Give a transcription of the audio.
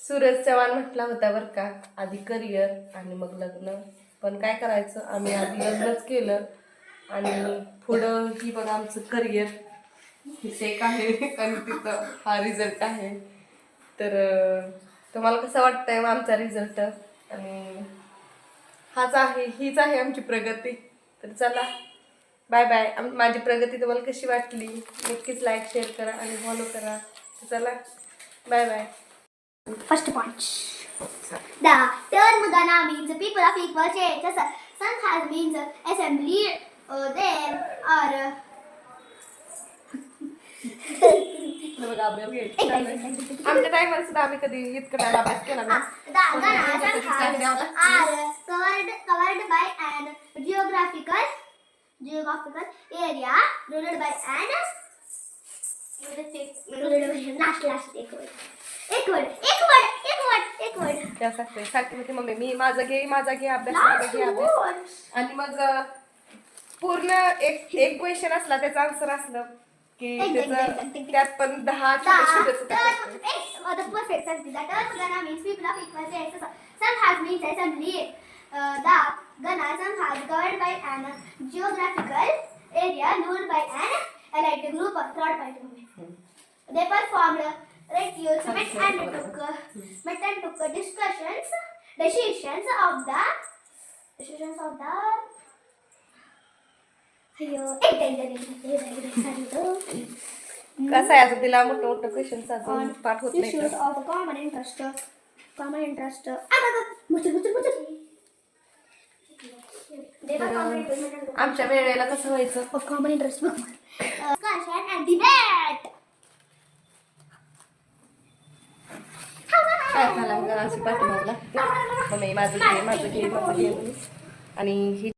सूरज चव्हाण म्हटला होता बरं का, आधी करिअर आणि मग लग्न. पण काय करायचं, आम्ही आधी लग्नच केलं आणि पुढं ही बघा आमचं करिअर शेक आहे आणि तिथं हा रिझल्ट आहे. तर तुम्हाला कसं वाटतंय आमचा रिझल्ट? आणि हीच आहे आमची प्रगती. तर चला बाय बाय. माझी प्रगती तुम्हाला कशी वाटली नक्कीच लाईक शेअर करा आणि फॉलो करा. चला bye bye. First point. The term Gana means people of equal status. Sankhas means assembly. There are. आमच्या टायमाला सुद्धा आम्ही कधी इतकं नाही अभ्यास केला नाही. The Gana Sankhas are covered by an geographical area ruled by an एक word. त्यासाठी सारखी होती मम्मी मी माझा घे अभ्यास आणि मग पूर्ण एक क्वेश्चन असला त्याचा आन्सर असलं की त्यात पण 10 छोटे The perfect sentence. The term Gana means people of equal status. Sankhas means assembly. The Gana Sankhas covered by an geographical area ruled by an elite group of third party. They performed rituals met and took decisions of the कसं आहे आता तिला मोठं question पाठ होत नाही. issues of common interest. आमच्या वेळेला कसं व्हायचं Of common interest. Discussion and debate. काय झालं मग अशी पाठीमागला मम्मी माझं घे आणि ही